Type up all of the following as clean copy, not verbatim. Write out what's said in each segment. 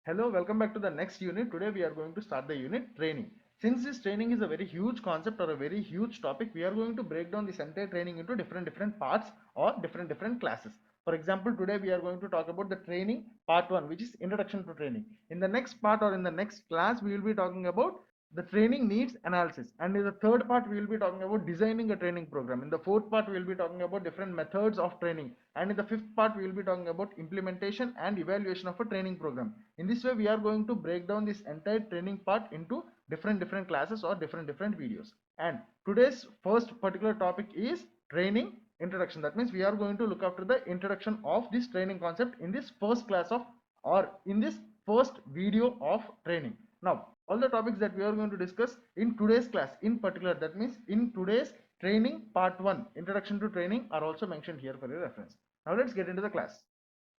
Hello, welcome back to the next unit. Today we are going to start the unit training. Since this training is a very huge concept or a very huge topic, we are going to break down this entire training into different parts or different classes. For example, today we are going to talk about the training part 1, which is introduction to training. In the next part or in the next class, we will be talking about the training needs analysis, and in the third part we will be talking about designing a training program. In the fourth part we will be talking about different methods of training, and in the fifth part we will be talking about implementation and evaluation of a training program. In this way we are going to break down this entire training part into different classes or different videos. And today's first particular topic is training introduction. That means we are going to look after the introduction of this training concept in this first class of, or in this first video of training. Now all the topics that we are going to discuss in today's class in particular, that means in today's training part 1, introduction to training, are also mentioned here for your reference. Now let's get into the class.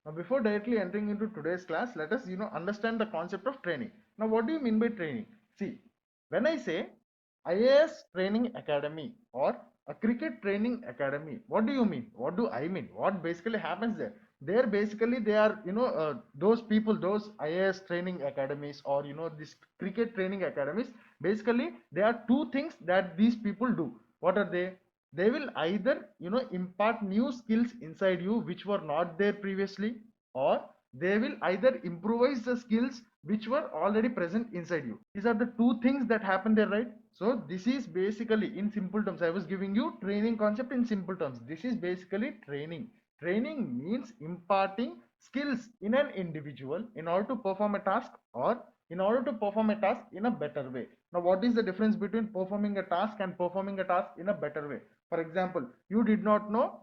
Now before directly entering into today's class, let us understand the concept of training. Now what do you mean by training? See, when I say IAS training academy or a cricket training academy, what do you mean? What do I mean? What basically happens there? There basically they are those people, those IAS training academies, or this cricket training academies, basically they are two things that these people do. What are they? They will either impart new skills inside you which were not there previously, or they will either improvise the skills which were already present inside you. These are the two things that happen there, right? So this is basically, in simple terms, I was giving you training concept in simple terms. This is basically training. Training means imparting skills in an individual in order to perform a task, or in order to perform a task in a better way. Now what is the difference between performing a task and performing a task in a better way? For example, you did not know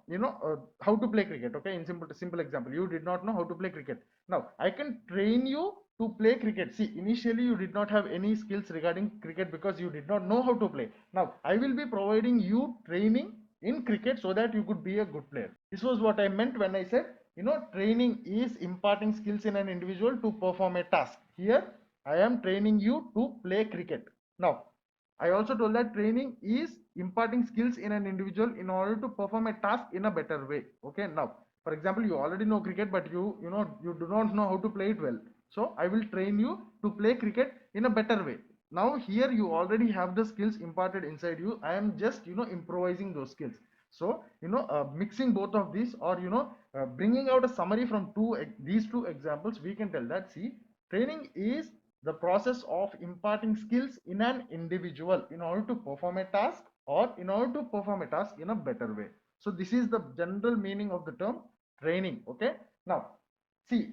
how to play cricket. Okay, in simple example, you did not know how to play cricket. Now I can train you to play cricket. See, initially you did not have any skills regarding cricket because you did not know how to play. Now I will be providing you training in cricket so that you could be a good player. This was what I meant when I said training is imparting skills in an individual to perform a task. Here I am training you to play cricket. Now I also told that training is imparting skills in an individual in order to perform a task in a better way. Okay, now for example, you already know cricket, but you do not know how to play it well. So I will train you to play cricket in a better way. Now here you already have the skills imparted inside you. I am just improvising those skills. So mixing both of these, or bringing out a summary from these two examples, we can tell that, see, training is the process of imparting skills in an individual in order to perform a task, or in order to perform a task in a better way. So this is the general meaning of the term training. Okay, now see,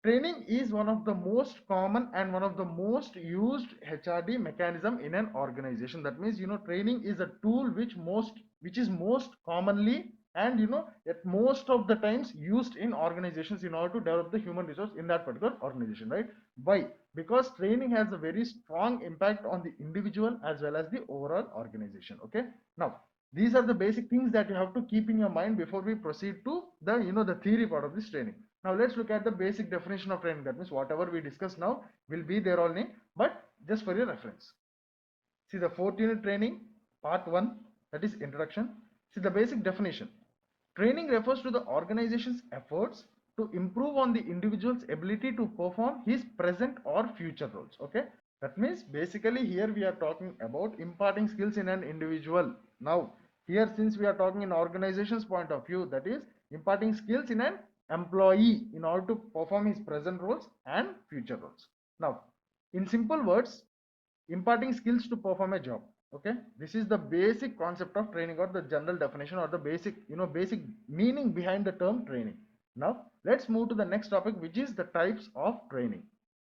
training is one of the most common and one of the most used HRD mechanism in an organization. That means training is a tool which is most commonly and at most of the times used in organizations in order to develop the human resource in that particular organization, right? Why? Because training has a very strong impact on the individual as well as the overall organization. Okay, now these are the basic things that you have to keep in your mind before we proceed to the the theory part of this training. Now let's look at the basic definition of training. That means whatever we discuss now will be there only, but just for your reference. See the fourth unit training, part 1, that is introduction. See the basic definition. Training refers to the organization's efforts to improve on the individual's ability to perform his present or future roles. Okay, that means basically here we are talking about imparting skills in an individual. Now here, since we are talking in organization's point of view, that is imparting skills in an employee in order to perform his present roles and future roles. Now in simple words, imparting skills to perform a job. Okay, this is the basic concept of training, or the general definition, or the basic meaning behind the term training. Now let's move to the next topic, which is the types of training.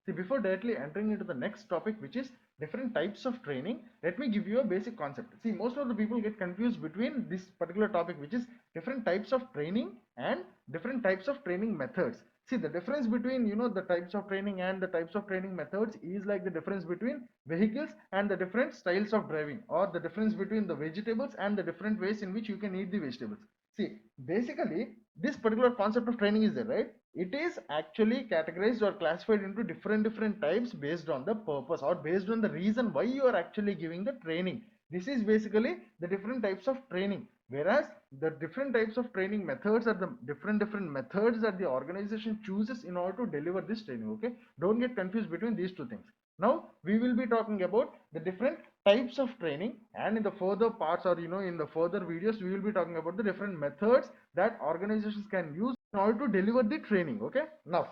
See, before directly entering into the next topic, which is different types of training, let me give you a basic concept. See, most of the people get confused between this particular topic, which is different types of training and different types of training methods. See, the difference between the types of training and the types of training methods is like the difference between vehicles and the different styles of driving, or the difference between the vegetables and the different ways in which you can eat the vegetables. See, basically this particular concept of training is there, right? It is actually categorized or classified into different types based on the purpose, or based on the reason why you are actually giving the training. This is basically the different types of training. Whereas the different types of training methods are the different methods that the organization chooses in order to deliver this training. Okay, don't get confused between these two things. Now we will be talking about the different types of training, and in the further parts, or in the further videos, we will be talking about the different methods that organizations can use in order to deliver the training. Okay, now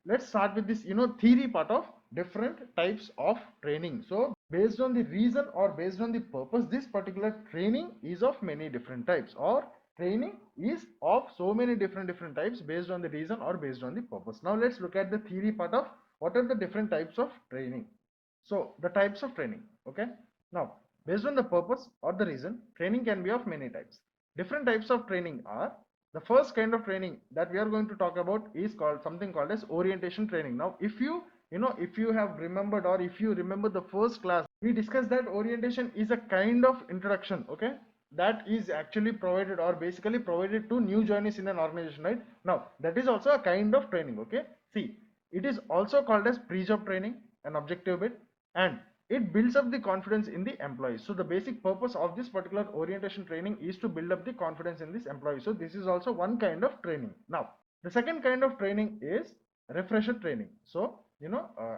let's start with this theory part of different types of training. So based on the reason or based on the purpose, this particular training is of many different types, or training is of so many different types based on the reason or based on the purpose. Now let's look at the theory part of what are the different types of training. So the types of training. Okay, now based on the purpose or the reason, training can be of many types. Different types of training are, the first kind of training that we are going to talk about is called something called as orientation training. Now if you have remembered, or if you remember the first class, we discussed that orientation is a kind of introduction, okay, that is actually provided or basically provided to new joinees in an organization, right? Now that is also a kind of training. Okay, see, it is also called as pre-job training, an objective bit, and it builds up the confidence in the employees. So the basic purpose of this particular orientation training is to build up the confidence in this employee. So this is also one kind of training. Now the second kind of training is refresher training. So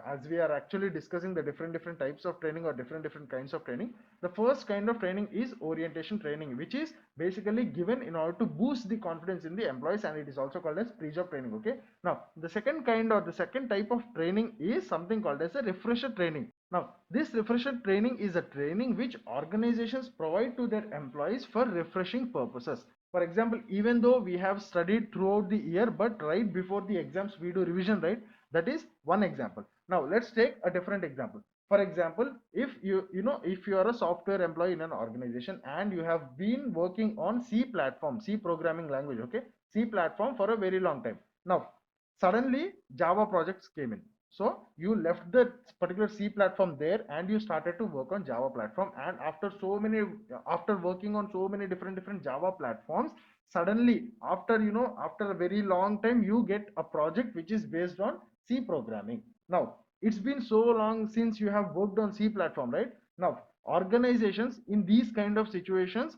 as we are actually discussing the different types of training or different kinds of training, the first kind of training is orientation training, which is basically given in order to boost the confidence in the employees, and it is also called as pre-job training. Okay, now the second kind or the second type of training is something called as a refresher training. Now this refresher training is a training which organizations provide to their employees for refreshing purposes. For example, even though we have studied throughout the year, but right before the exams we do revision, right? That is one example. Now let's take a different example. For example, if if you are a software employee in an organization and you have been working on C platform, C programming language, okay, C platform for a very long time. Now suddenly Java projects came in, so you left the particular C platform there and you started to work on Java platform, and after working on so many different Java platforms, suddenly after a very long time you get a project which is based on C programming. Now it's been so long since you have worked on C platform, right? Now organizations in these kind of situations,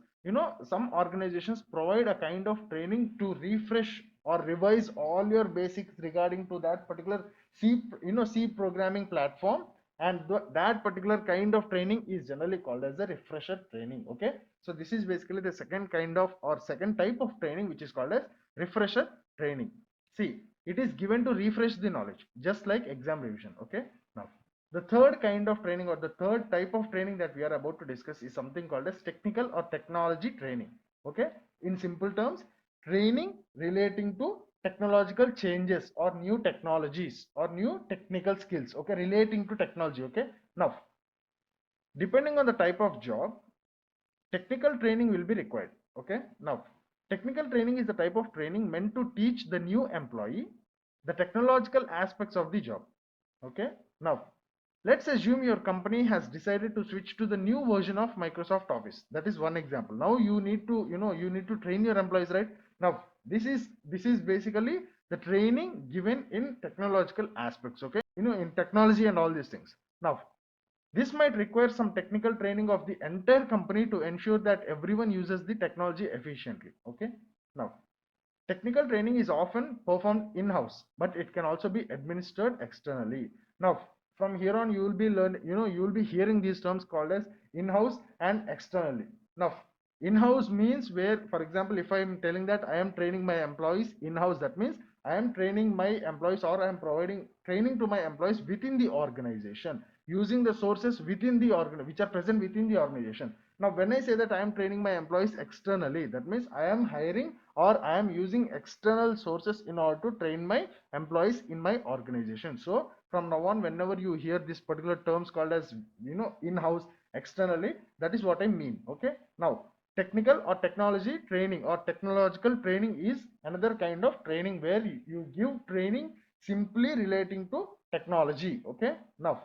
some organizations provide a kind of training to refresh or revise all your basics regarding to that particular C programming platform, and that particular kind of training is generally called as a refresher training. Okay, so this is basically the second kind of or second type of training, which is called as refresher training. See, it is given to refresh the knowledge, just like exam revision. Okay, now the third kind of training or the third type of training that we are about to discuss is something called as technical or technology training. Okay, in simple terms, training relating to technological changes or new technologies or new technical skills, okay, relating to technology. Okay, now depending on the type of job, technical training will be required. Okay, now technical training is the type of training meant to teach the new employee the technological aspects of the job. Okay, now let's assume your company has decided to switch to the new version of Microsoft Office. That is one example. Now you need to train your employees, right? Now this is basically the training given in technological aspects, okay, in technology and all these things. Now this might require some technical training of the entire company to ensure that everyone uses the technology efficiently. Okay, now technical training is often performed in-house, but it can also be administered externally. Now from here on you will be you will be hearing these terms called as in-house and externally. Now in-house means where, for example, if I am telling that I am training my employees in-house, that means I am training my employees, or I am providing training to my employees within the organization, using the sources within the organ which are present within the organization. Now when I say that I am training my employees externally, that means I am hiring or I am using external sources in order to train my employees in my organization. So from now on, whenever you hear this particular terms called as in-house, externally, that is what I mean. Okay, now technical or technology training or technological training is another kind of training where you give training simply relating to technology. Okay, now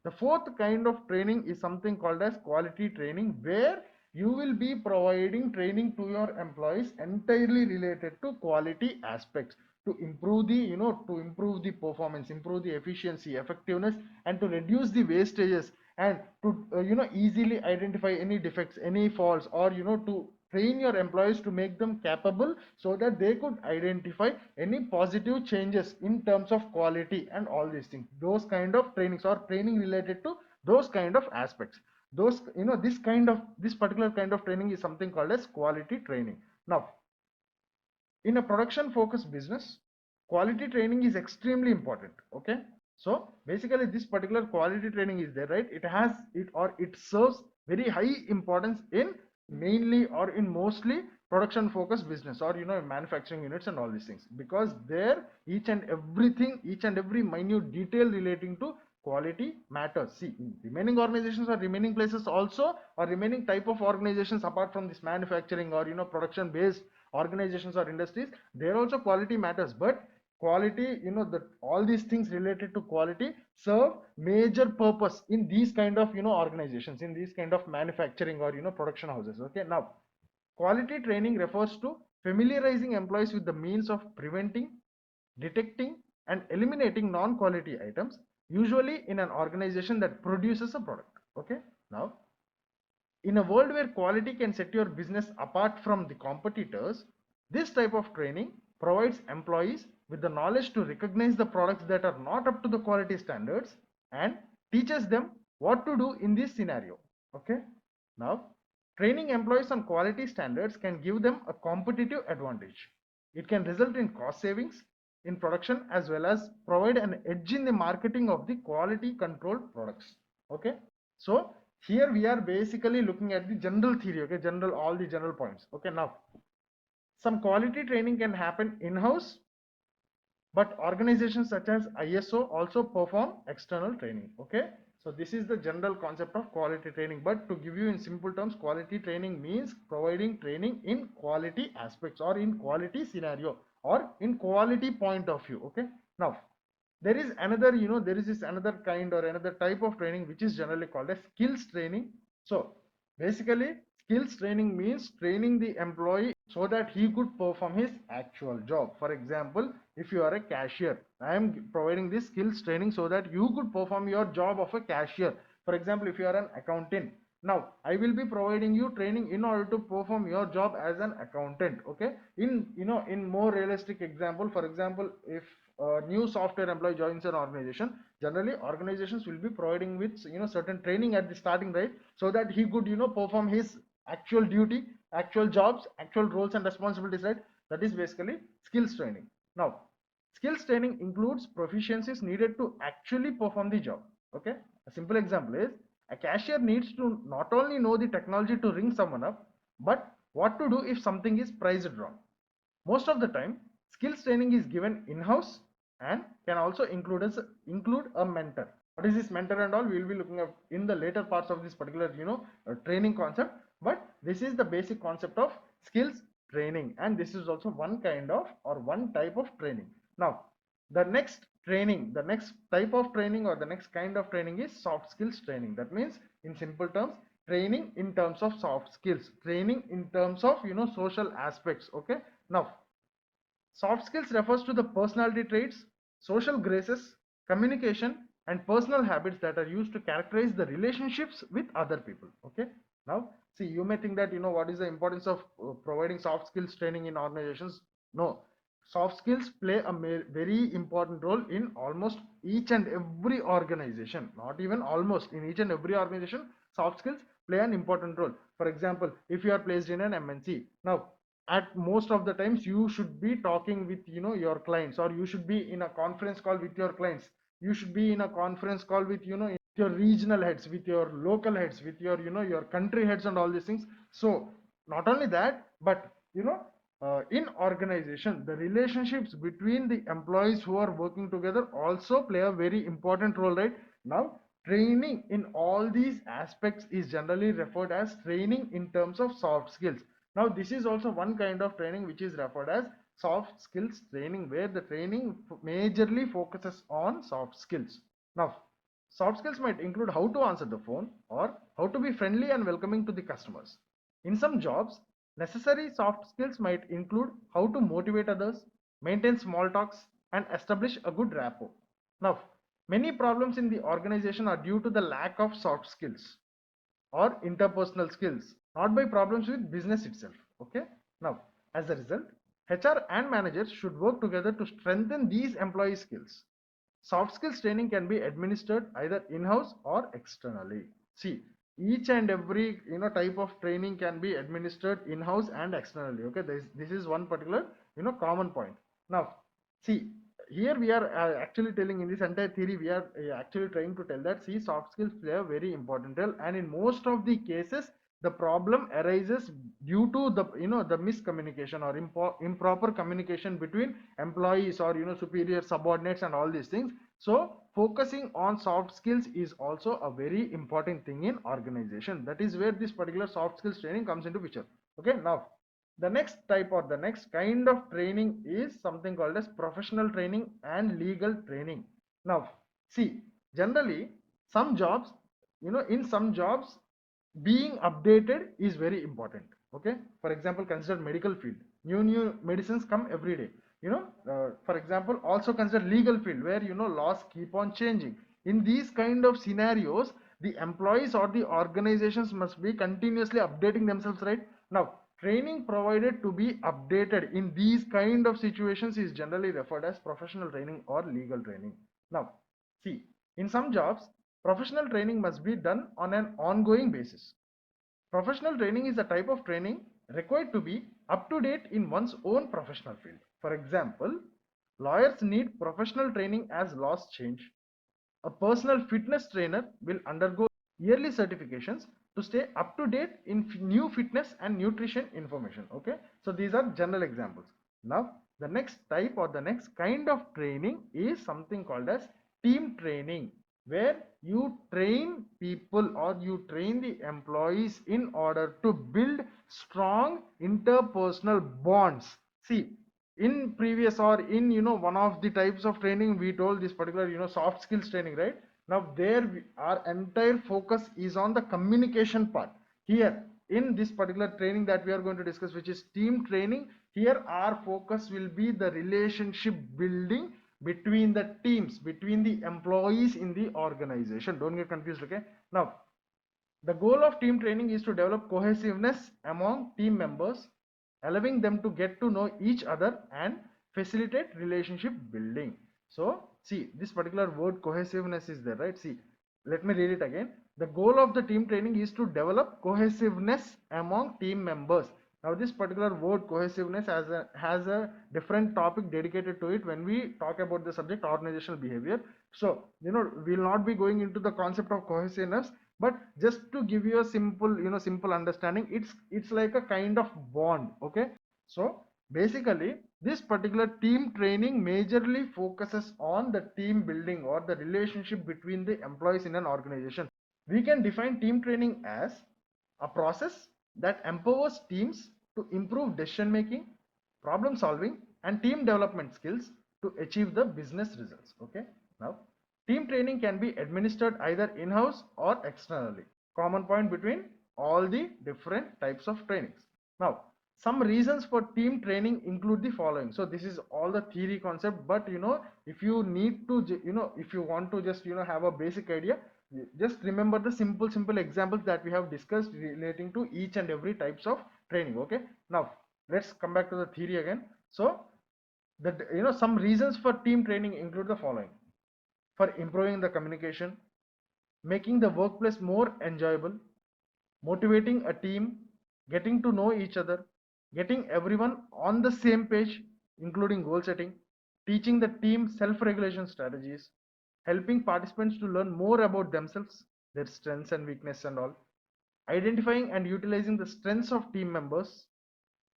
the fourth kind of training is something called as quality training, where you will be providing training to your employees entirely related to quality aspects, to improve the to improve the performance, improve the efficiency, effectiveness, and to reduce the wastages, and to easily identify any defects, any faults, or to train your employees to make them capable so that they could identify any positive changes in terms of quality and all these things. Those kind of trainings or training related to those kind of aspects. Those, this particular kind of training is something called as quality training. Now, in a production focused business, quality training is extremely important. Okay, so basically this particular quality training is there, right? It serves very high importance in mainly or in mostly production focused business, or manufacturing units and all these things, because there each and every minute detail relating to quality matters. See, in remaining organizations or remaining places also, or remaining type of organizations apart from this manufacturing or production based organizations or industries, there also quality matters. But quality, all these things related to quality serve major purpose in these kind of organizations, in these kind of manufacturing or production houses. Okay, now quality training refers to familiarizing employees with the means of preventing, detecting and eliminating non-quality items, usually in an organization that produces a product. Okay, now in a world where quality can set your business apart from the competitors, this type of training provides employees with the knowledge to recognize the products that are not up to the quality standards and teaches them what to do in this scenario. Okay, now training employees on quality standards can give them a competitive advantage. It can result in cost savings in production as well as provide an edge in the marketing of the quality controlled products. Okay, so here we are basically looking at the general theory. Okay, all the general points. Okay, now some quality training can happen in-house, but organizations such as ISO also perform external training. Okay, so this is the general concept of quality training. But to give you in simple terms, quality training means providing training in quality aspects or in quality scenario or in quality point of view. Okay, now there is another, there is this another kind or another type of training which is generally called as skills training. So basically skills training means training the employee so that he could perform his actual job. For example, if you are a cashier, I am providing this skills training so that you could perform your job of a cashier. For example, if you are an accountant, now I will be providing you training in order to perform your job as an accountant. Okay, in more realistic example, for example, if a new software employee joins an organization, generally organizations will be providing with certain training at the starting, right? So that he could perform his actual duty, actual jobs, actual roles and responsibilities, right? That is basically skills training. Now skills training includes proficiencies needed to actually perform the job. Okay, a simple example is a cashier needs to not only know the technology to ring someone up, but what to do if something is priced wrong. Most of the time skills training is given in-house and can also include a mentor. What is this mentor and all, we will be looking at in the later parts of this particular training concept. But this is the basic concept of skills training, and this is also one kind of or one type of training. Now the next training, the next type of training or the next kind of training is soft skills training. That means in simple terms, training in terms of soft skills, training in terms of social aspects. Okay, now soft skills refers to the personality traits, social graces, communication and personal habits that are used to characterize the relationships with other people. Okay, now see, you may think that what is the importance of providing soft skills training in organizations. No, soft skills play a very important role in almost each and every organization. Not even almost, in each and every organization soft skills play an important role. For example, if you are placed in an MNC, now at most of the times you should be talking with your clients, or you should be in a conference call with your clients. You should be in a conference call with your regional heads, with your local heads, with your your country heads and all these things. So not only that, but in organization, the relationships between the employees who are working together also play a very important role, right? Now training in all these aspects is generally referred as training in terms of soft skills. Now this is also one kind of training which is referred as soft skills training, where the training majorly focuses on soft skills. Now soft skills might include how to answer the phone or how to be friendly and welcoming to the customers. In some jobs, necessary soft skills might include how to motivate others, maintain small talks and establish a good rapport. Now many problems in the organization are due to the lack of soft skills or interpersonal skills not by problems with business itself. Okay. Now, as a result, HR and managers should work together to strengthen these employee skills. Soft skills training can be administered either in-house or externally. See, each and every type of training can be administered in-house and externally. Okay, this is one particular common point. Now, see, here we are actually telling in this entire theory we are actually trying to tell that, see, soft skills play a very important role, and in most of the cases the problem arises due to the the miscommunication or improper communication between employees or superior subordinates and all these things. So focusing on soft skills is also a very important thing in organization. That is where this particular soft skills training comes into picture. Okay, now the next type or the next kind of training is something called as professional training and legal training. Now, see, generally some jobs, in some jobs being updated is very important. Okay, for example, consider medical field. New medicines come every day. For example, also consider legal field where laws keep on changing. In these kind of scenarios, the employees or the organizations must be continuously updating themselves, right? Now, training provided to be updated in these kind of situations is generally referred as professional training or legal training. Now, see, in some jobs, professional training must be done on an ongoing basis. Professional training is a type of training required to be up to date in one's own professional field. For example, lawyers need professional training as laws change. A personal fitness trainer will undergo yearly certifications to stay up to date in new fitness and nutrition information. Okay, so these are general examples. Now, the next type or the next kind of training is something called as team training, where you train people or you train the employees in order to build strong interpersonal bonds. See, in previous or in one of the types of training we told this particular soft skills training, right? Now there our entire focus is on the communication part. Here in this particular training that we are going to discuss, which is team training, here our focus will be the relationship building between the teams, between the employees in the organization. Don't get confused. Okay, now the goal of team training is to develop cohesiveness among team members, allowing them to get to know each other and facilitate relationship building. So, see, this particular word cohesiveness is there, right? See, let me read it again. The goal of the team training is to develop cohesiveness among team members. Now, this particular word cohesiveness has a different topic dedicated to it when we talk about the subject organizational behavior. So, we'll not be going into the concept of cohesiveness, but just to give you a simple understanding, it's like a kind of bond. Okay, so basically this particular team training majorly focuses on the team building or the relationship between the employees in an organization. We can define team training as a process that empowers teams to improve decision making, problem solving and team development skills to achieve the business results. Okay, now team training can be administered either in-house or externally. Common point between all the different types of trainings. Now, some reasons for team training include the following. So this is all the theory concept, but if you need to, if you want to just, have a basic idea, just remember the simple examples that we have discussed relating to each and every types of training. Okay, now let's come back to the theory again. So that some reasons for team training include the following: for improving the communication, making the workplace more enjoyable, motivating a team, getting to know each other, getting everyone on the same page, including goal setting, teaching the team self-regulation strategies, helping participants to learn more about themselves, their strengths and weaknesses and all, identifying and utilizing the strengths of team members,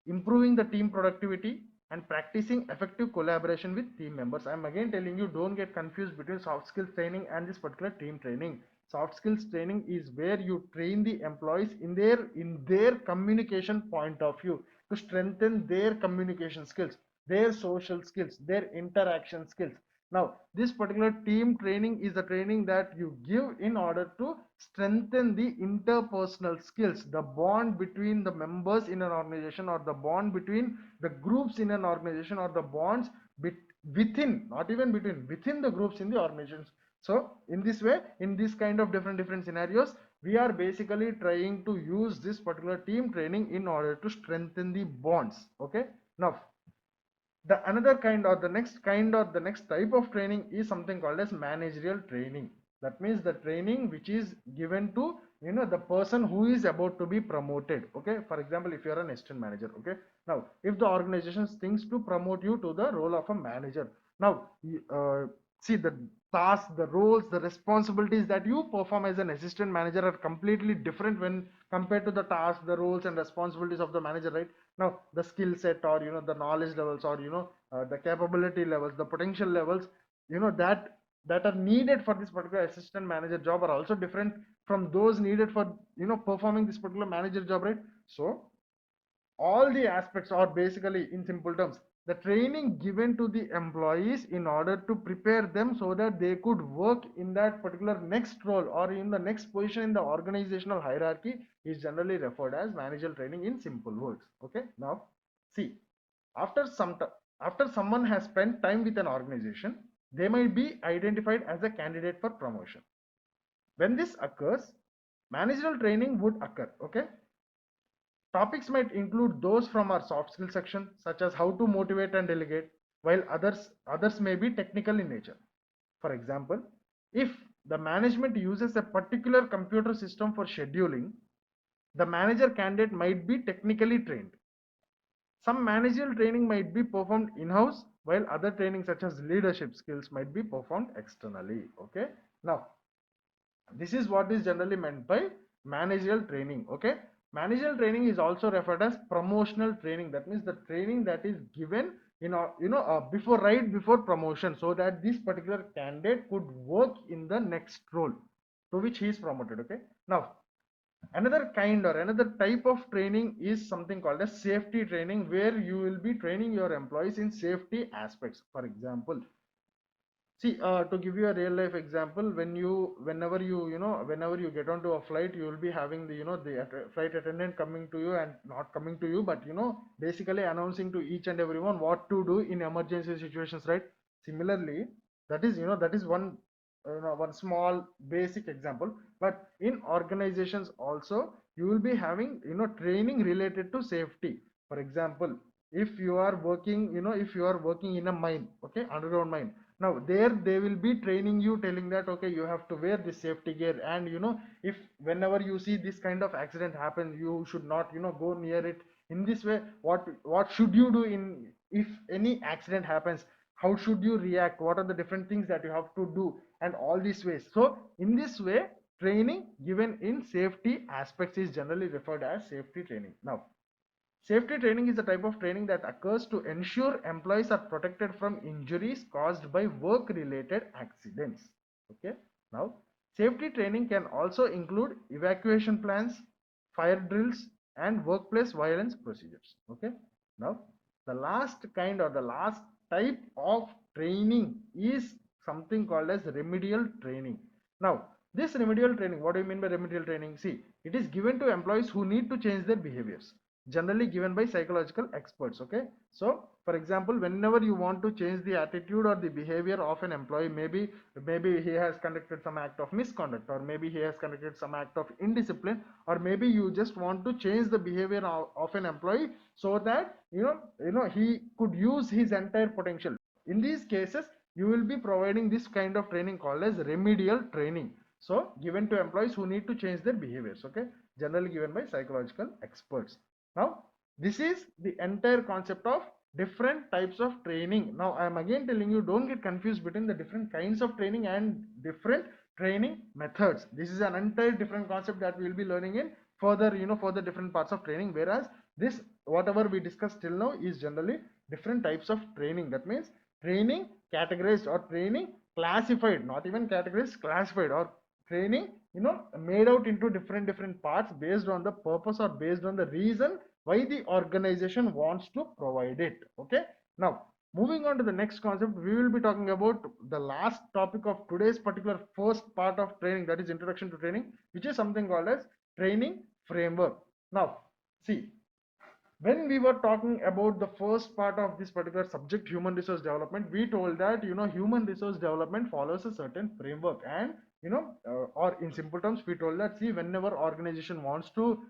improving the team productivity and practicing effective collaboration with team members. I'm again telling you, don't get confused between soft skills training and this particular team training. Soft skills training is where you train the employees in their communication point of view to strengthen their communication skills, their social skills, their interaction skills. Now, this particular team training is the training that you give in order to strengthen the interpersonal skills, the bond between the members in an organization, or the bond between the groups in an organization, or the bonds within, not even between, within the groups in the organizations. So in this way, in this kind of different scenarios, we are basically trying to use this particular team training in order to strengthen the bonds. Okay, now the another kind or the next kind or the next type of training is something called as managerial training. That means the training which is given to the person who is about to be promoted. Okay, for example, if you are an assistant manager, okay, now if the organization thinks to promote you to the role of a manager, now see the tasks, the roles, the responsibilities that you perform as an assistant manager are completely different when compared to the tasks, the roles and responsibilities of the manager, right? Now the skill set or the knowledge levels or the capability levels, the potential levels that are needed for this particular assistant manager job are also different from those needed for performing this particular manager job, right? So all the aspects are basically, in simple terms, the training given to the employees in order to prepare them so that they could work in that particular next role or in the next position in the organizational hierarchy is generally referred as managerial training in simple words. Okay, now see, after after someone has spent time with an organization, they might be identified as a candidate for promotion. When this occurs, managerial training would occur. Okay, topics might include those from our soft skill section, such as how to motivate and delegate, while others may be technical in nature. For example, if the management uses a particular computer system for scheduling, the manager candidate might be technically trained. Some managerial training might be performed in-house, while other training such as leadership skills might be performed externally. Okay, now this is what is generally meant by managerial training. Okay, managerial training is also referred as promotional training. That means the training that is given before, right before promotion, so that this particular candidate could work in the next role to which he is promoted. Okay, now another kind or another type of training is something called as safety training, where you will be training your employees in safety aspects. For example, see, to give you a real life example, whenever you get onto a flight, you will be having the flight attendant coming to you and not coming to you, but basically announcing to each and everyone what to do in emergency situations, right? Similarly, that is one small basic example, but in organizations also you will be having training related to safety. For example, if you are working, if you are working in a mine, okay, underground mine, now there they will be training you, telling that okay, you have to wear this safety gear, and if whenever you see this kind of accident happen, you should not go near it. In this way, what should you do in if any accident happens, how should you react, what are the different things that you have to do, and all these ways. So in this way, training given in safety aspects is generally referred as safety training. Now safety training is a type of training that occurs to ensure employees are protected from injuries caused by work related accidents. Okay, now safety training can also include evacuation plans, fire drills, and workplace violence procedures. Okay, now the last kind or the last type of training is something called as remedial training. Now this remedial training, what do you mean by remedial training? See, it is given to employees who need to change their behaviors, generally given by psychological experts. Okay, so for example, whenever you want to change the attitude or the behavior of an employee, maybe he has conducted some act of misconduct, or maybe he has conducted some act of indiscipline, or maybe you just want to change the behavior of an employee so that he could use his entire potential. In these cases, you will be providing this kind of training called as remedial training, so given to employees who need to change their behaviors. Okay, generally given by psychological experts. Now this is the entire concept of different types of training. Now I am again telling you, don't get confused between the different kinds of training and different training methods. This is an entire different concept that we will be learning in further, for the different parts of training, whereas this whatever we discussed till now is generally different types of training. That means training categorized or training classified, not even categorized, classified, or training made out into different parts based on the purpose or based on the reason why the organization wants to provide it. Okay, now moving on to the next concept, we will be talking about the last topic of today's particular first part of training, that is introduction to training, which is something called as training framework. Now see, when we were talking about the first part of this particular subject, human resource development, we told that human resource development follows a certain framework, and or in simple terms, we told that, see, whenever organization wants to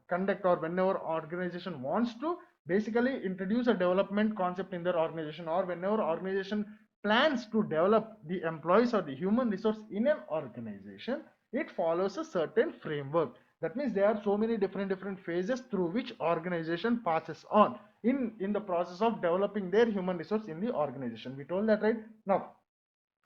conduct, or whenever organization wants to basically introduce a development concept in their organization, or whenever organization plans to develop the employees or the human resource in an organization, it follows a certain framework. That means there are so many different phases through which organization passes on in the process of developing their human resource in the organization. We told that, right? Now,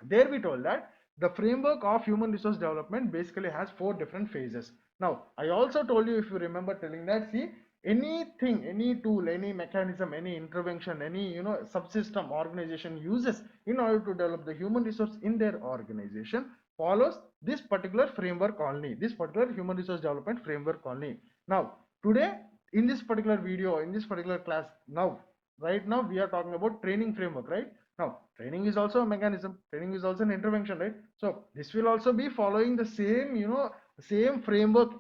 there we told that the framework of human resource development basically has 4 different phases. Now, I also told you, if you remember, telling that, see, anything, any tool, any mechanism, any intervention, any subsystem organization uses in order to develop the human resource in their organization follows this particular framework only, this particular human resource development framework only. Now, today, in this particular video, in this particular class, now, right now, we are talking about training framework, right? Now, training is also a mechanism, training is also an intervention, right? So this will also be following the same same framework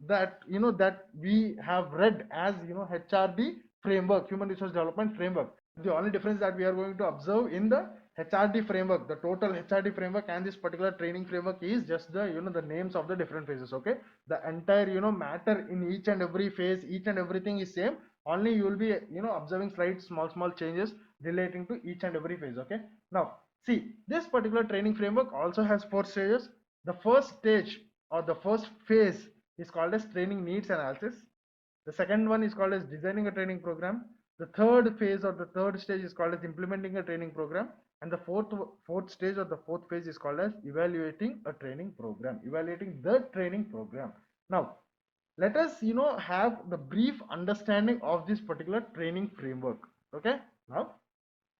that that we have read as HRD framework, human resource development framework. The only difference that we are going to observe in the HRD framework, the total HRD framework, and this particular training framework is just the the names of the different phases. Okay, the entire matter in each and every phase, each and everything is same. Only you will be observing slight small changes relating to each and every phase. Okay, now see, this particular training framework also has 4 stages. The first stage, or the first phase, is called as training needs analysis. The second one is called as designing a training program. The third phase, or the third stage, is called as implementing a training program. And the fourth stage, or the fourth phase, is called as evaluating a training program, evaluating the training program. Now, let us have the brief understanding of this particular training framework. Okay, now,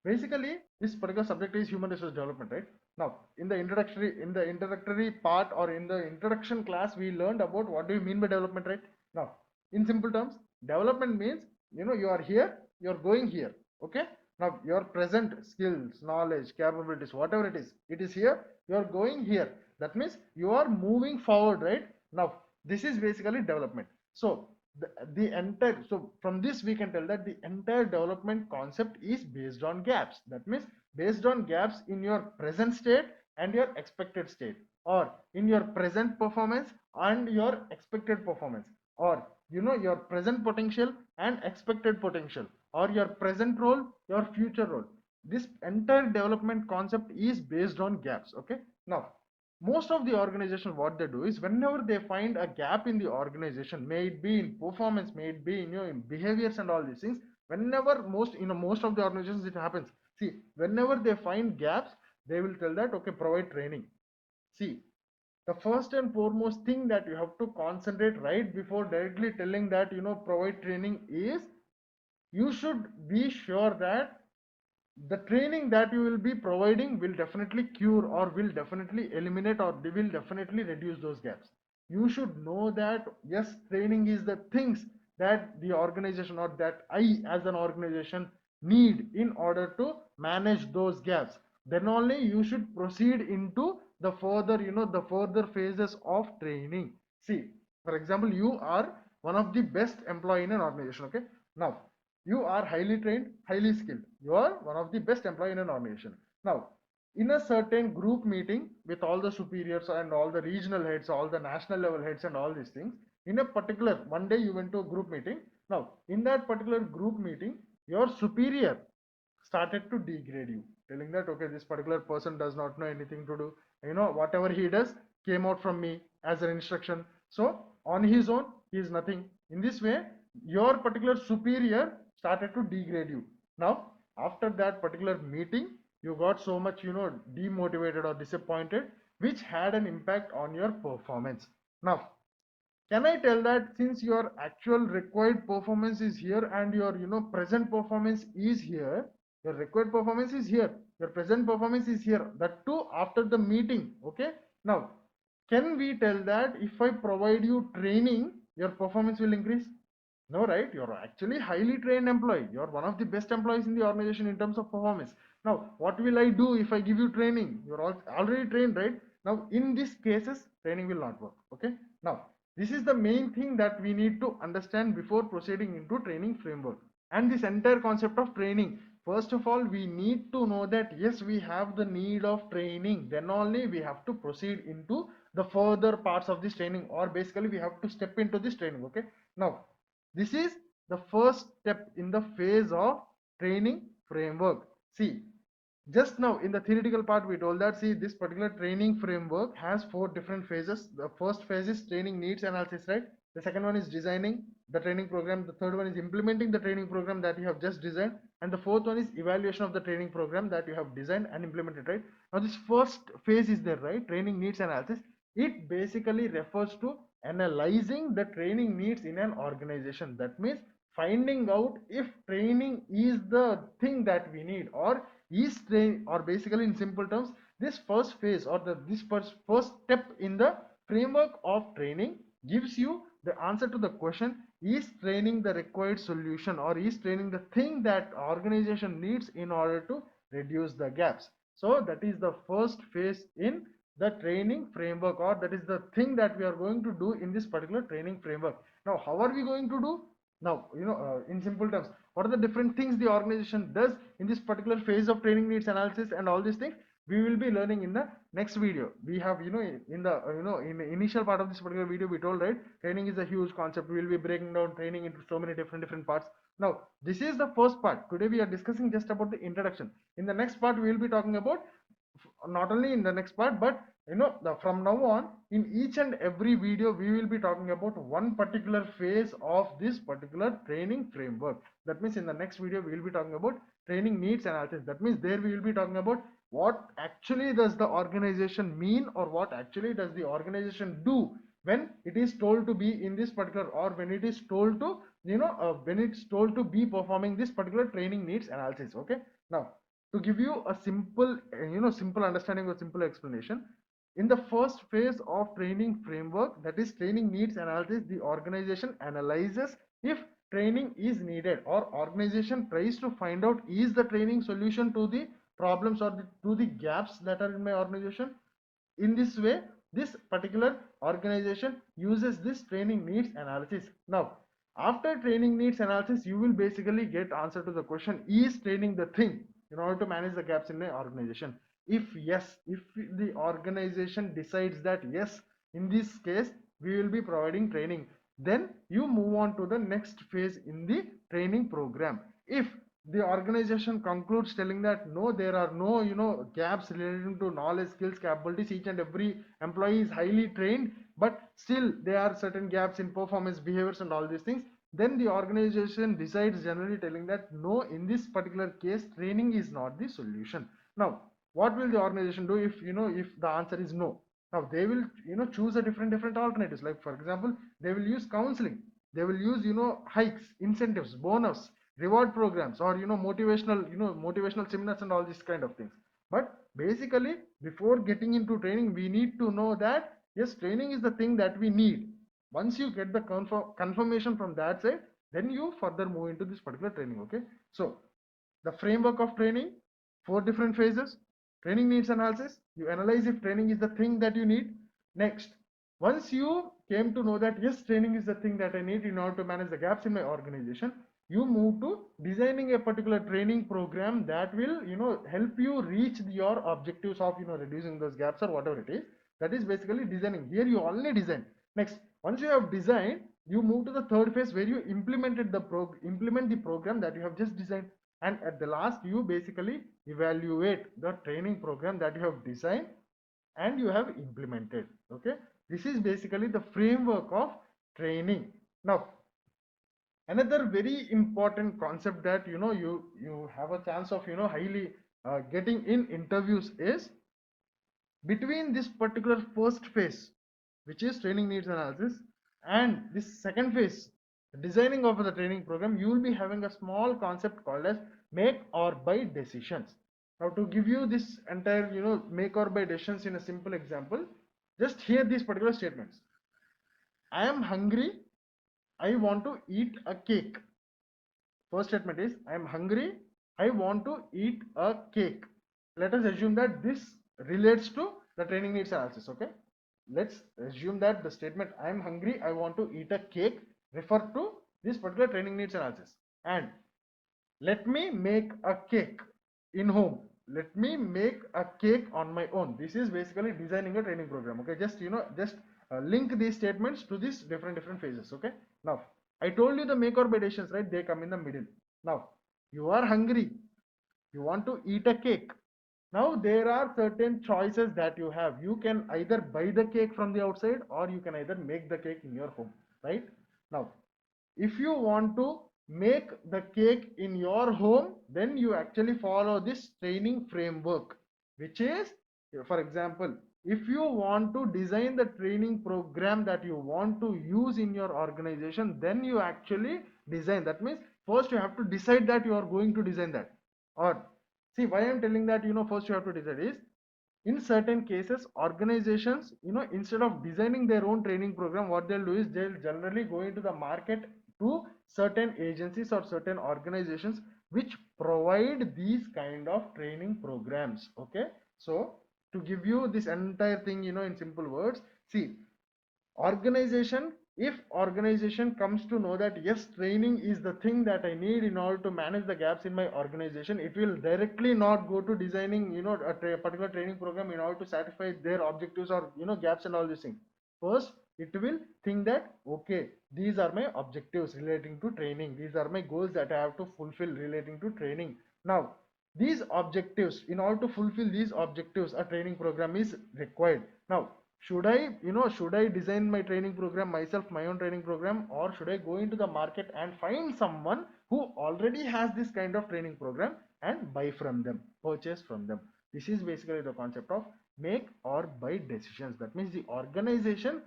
basically, this particular subject is human resource development, right? Now, in the introductory part, or in the introduction class, we learned about what do you mean by development, right? Now, in simple terms, development means you are here, you are going here. Okay, now your present skills, knowledge, capabilities, whatever it is here, you are going here. That means you are moving forward, right? Now, this is basically development. So the entire, so from this we can tell that the entire development concept is based on gaps. That means based on gaps in your present state and your expected state, or in your present performance and your expected performance, or your present potential and expected potential, or your present role, your future role. This entire development concept is based on gaps. Okay, now, most of the organization, what they do is, whenever they find a gap in the organization, may it be in performance, may it be in behaviors and all these things, whenever most of the organizations it happens. See, whenever they find gaps, they will tell that, okay, provide training. See, the first and foremost thing that you have to concentrate right before directly telling that provide training is, you should be sure that the training that you will be providing will definitely cure, or will definitely eliminate, or they will definitely reduce those gaps. You should know that, yes, training is the things that the organization, or that I as an organization need in order to manage those gaps. Then only you should proceed into the further the further phases of training. See, for example, you are one of the best employee in an organization. Okay, now you are highly trained, highly skilled, you are one of the best employee in an organization. Now, in a certain group meeting with all the superiors and all the regional heads, all the national level heads and all these things, in a particular one day you went to a group meeting. Now, in that particular group meeting, your superior started to degrade you, telling that, okay, this particular person does not know anything to do, whatever he does came out from me as an instruction, so on his own he is nothing. In this way, your particular superior started to degrade you. Now, after that particular meeting, you got so much demotivated or disappointed, which had an impact on your performance. Now, can I tell that, since your actual required performance is here, and your present performance is here, your required performance is here, your present performance is here, that too after the meeting. Okay, now, can we tell that if I provide you training, your performance will increase? No, right? You're actually highly trained employee, you're one of the best employees in the organization in terms of performance. Now, what will I do if I give you training? You're already trained, right? Now, in these cases, training will not work. Okay, now, This is the main thing that we need to understand before proceeding into training framework. And this entire concept of training, first of all, we need to know that yes, we have the need of training, then only we have to proceed into the further parts of this training, or basically we have to step into this training. Okay, now this is the first step in the phase of training framework. See, just now in the theoretical part we told that, see, this particular training framework has 4 different phases. The first phase is training needs analysis, right? The second one is designing the training program. The third one is implementing the training program that you have just designed, and the fourth one is evaluation of the training program that you have designed and implemented, right? Now this first phase is there, right? Training needs analysis. It basically refers to analyzing the training needs in an organization. That means finding out if training is the thing that we need, or is train, or basically in simple terms, this first phase, or this first step in the framework of training gives you the answer to the question, is training the required solution, or is training the thing that organization needs in order to reduce the gaps. So that is the first phase in the training framework, or that is the thing that we are going to do in this particular training framework. Now how are we going to do? Now, in simple terms, what are the different things the organization does in this particular phase of training needs analysis, and all these things we will be learning in the next video. We have, in the in the initial part of this particular video, we told, right, training is a huge concept. We will be breaking down training into so many different parts. Now this is the first part. Today we are discussing just about the introduction. In the next part we will be talking about, not only in the next part, but from now on, in each and every video we will be talking about one particular phase of this particular training framework. That means in the next video we will be talking about training needs analysis. That means there we will be talking about what actually does the organization mean, or what actually does the organization do when it is told to be in this particular, or when it is told to, when it's told to be performing this particular training needs analysis. Okay, now to give you a simple, simple understanding or simple explanation, in the first phase of training framework, that is training needs analysis, the organization analyzes if training is needed, or organization tries to find out, is the training solution to the problems, or to the gaps that are in my organization. In this way, this particular organization uses this training needs analysis. Now after training needs analysis, you will basically get answer to the question, is training the thing in order to manage the gaps in the organization? If yes, if the organization decides that yes, in this case we will be providing training, then you move on to the next phase in the training program. If the organization concludes telling that no, there are no gaps relating to knowledge, skills, capabilities, each and every employee is highly trained, but still there are certain gaps in performance, behaviors, and all these things, then the organization decides, generally telling that no, in this particular case training is not the solution. Now what will the organization do if if the answer is no? Now they will choose a different alternatives. Like for example, they will use counseling, they will use hikes, incentives, bonus, reward programs, or motivational seminars, and all these kind of things. But basically, before getting into training, we need to know that yes, training is the thing that we need. Once you get the confirmation from that side, then you further move into this particular training. Okay, so the framework of training, 4 different phases. Training needs analysis, you analyze if training is the thing that you need. Next, once you came to know that yes, training is the thing that I need in order to manage the gaps in my organization, you move to designing a particular training program that will help you reach your objectives of reducing those gaps, or whatever it is. That is basically designing. Here you only design. Next, once you have designed, you move to the third phase, where you implement the program that you have just designed. And at the last, you basically evaluate the training program that you have designed and you have implemented. Okay, this is basically the framework of training. Now another very important concept that you have a chance of highly getting in interviews is, between this particular first phase, which is training needs analysis, and this second phase, designing of the training program, you will be having a small concept called as make or buy decisions. Now to give you this entire make or buy decisions in a simple example, just hear these particular statements. I am hungry, I want to eat a cake. First statement is, I am hungry, I want to eat a cake. Let us assume that this relates to the training needs analysis. Okay, let's assume that the statement I am hungry, I want to eat a cake refer to this particular training needs analysis. And let me make a cake in home, let me make a cake on my own. This is basically designing a training program. Okay, just just link these statements to these different phases. Okay, now I told you the make or buy decisions, right? They come in the middle. Now you are hungry, you want to eat a cake. Now there are certain choices that you have. You can either buy the cake from the outside, or you can either make the cake in your home, right? Now if you want to make the cake in your home, then you actually follow this training framework, which is, for example, if you want to design the training program that you want to use in your organization, then you actually design. That means first you have to decide that you are going to design that. Or see, why I'm telling that, first you have to decide is, in certain cases organizations, instead of designing their own training program, what they'll do is they'll generally go into the market to certain agencies or certain organizations which provide these kind of training programs. Okay, so to give you this entire thing, in simple words, see, organization, if organization comes to know that yes, training is the thing that I need in order to manage the gaps in my organization, it will directly not go to designing, a particular training program in order to satisfy their objectives or gaps and all these things. First it will think that, okay, these are my objectives relating to training, these are my goals that I have to fulfill relating to training. Now these objectives, in order to fulfill these objectives, a training program is required. Now should I, should I design my training program myself, my own training program, or should I go into the market and find someone who already has this kind of training program and buy from them, purchase from them? This is basically the concept of make or buy decisions. That means the organization,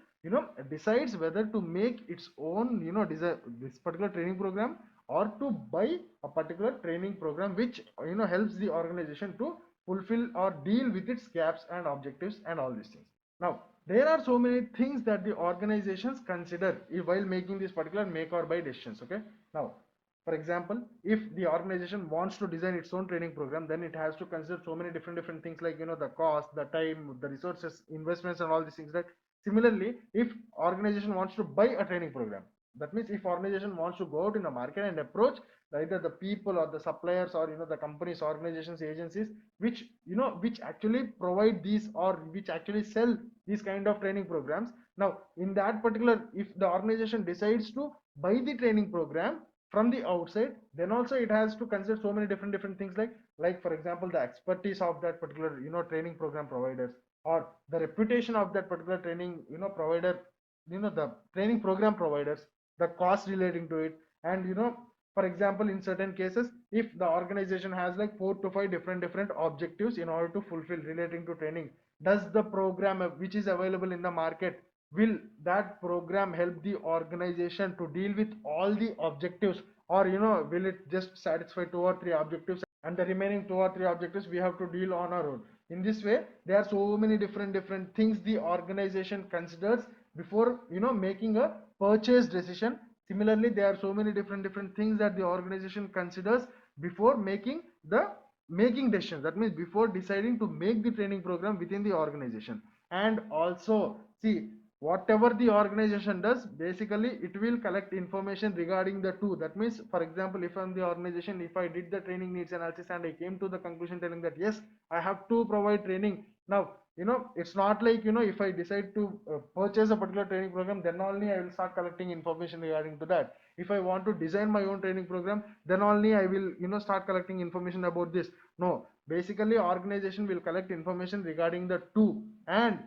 decides whether to make its own, design this particular training program, or to buy a particular training program which, helps the organization to fulfill or deal with its gaps and objectives and all these things. Now, there are so many things that the organizations consider while making this particular make or buy decisions. Okay. Now, for example, if the organization wants to design its own training program, then it has to consider so many different things like, the cost, the time, the resources, investments, and all these things. Right. Similarly, if organization wants to buy a training program, that means if organization wants to go out in the market and approach either the people or the suppliers or the companies, organizations, agencies which which actually provide these or which actually sell these kind of training programs. Now in that particular, if the organization decides to buy the training program from the outside, then also it has to consider so many different things like for example, the expertise of that particular training program providers, or the reputation of that particular training provider, the training program providers, the cost relating to it. And for example, in certain cases, if the organization has like 4 to 5 different objectives in order to fulfill relating to training, does the program which is available in the market, will that program help the organization to deal with all the objectives, or will it just satisfy 2 or 3 objectives, and the remaining 2 or 3 objectives we have to deal on our own? In this way, there are so many different things the organization considers before making a purchase decision. Similarly, there are so many different things that the organization considers before making decisions. That means before deciding to make the training program within the organization. And also, see, whatever the organization does, basically it will collect information regarding the two. That means, for example, if I'm the organization, if I did the training needs analysis and I came to the conclusion telling that yes, I have to provide training. Now it's not like if I decide to purchase a particular training program, then only I will start collecting information regarding to that. If I want to design my own training program, then only I will start collecting information about this. No, basically organization will collect information regarding the two, and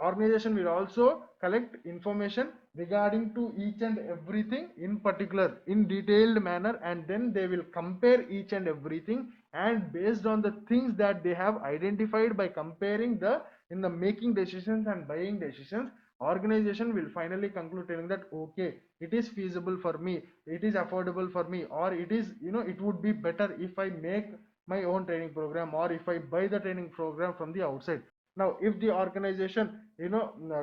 organization will also collect information regarding to each and everything in particular in detailed manner, and then they will compare each and everything, and based on the things that they have identified by comparing the in the making decisions and buying decisions, organization will finally conclude telling that okay, it is feasible for me, it is affordable for me, or it is it would be better if I make my own training program, or if I buy the training program from the outside. Now if the organization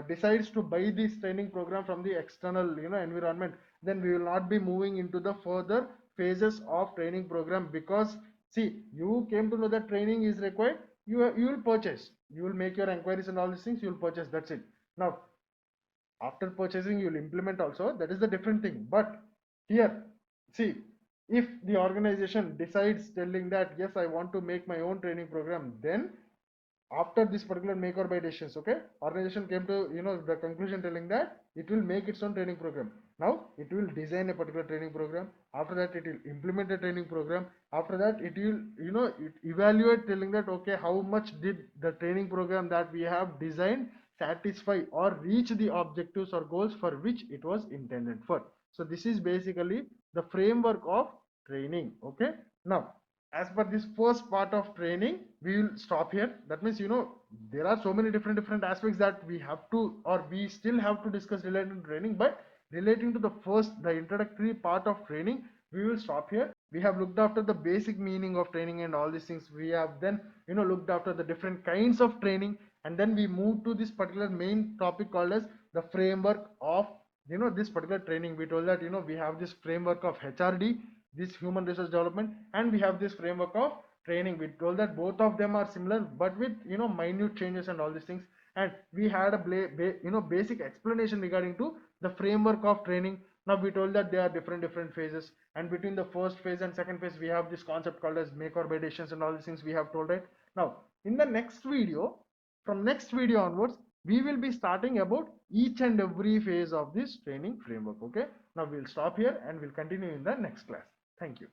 decides to buy this training program from the external environment, then we will not be moving into the further phases of training program, because see, you came to know that training is required, you will purchase, you will make your inquiries and all these things, you will purchase, that's it. Now after purchasing you'll implement also, that is the different thing. But here, see, if the organization decides telling that yes, I want to make my own training program, then after this particular make or buy decisions, okay, organization came to the conclusion telling that it will make its own training program. Now it will design a particular training program. After that it will implement a training program. After that it will it evaluate, telling that okay, how much did the training program that we have designed satisfy or reach the objectives or goals for which it was intended for. So this is basically the framework of training. Okay, now as per this first part of training we will stop here. That means there are so many different aspects that we have to, or we still have to discuss related to training, but relating to the introductory part of training, we will stop here. We have looked after the basic meaning of training and all these things. We have then looked after the different kinds of training, and then we move to this particular main topic called as the framework of this particular training. We told that we have this framework of HRD, this human resource development, and we have this framework of training. We told that both of them are similar but with minute changes and all these things. And we had a basic explanation regarding to the framework of training. Now we told that there are different phases, and between the first phase and second phase we have this concept called as make or buy decisions and all these things we have told, right? Now in the next video, from next video onwards, we will be starting about each and every phase of this training framework. Okay, now we'll stop here and we'll continue in the next class. Thank you.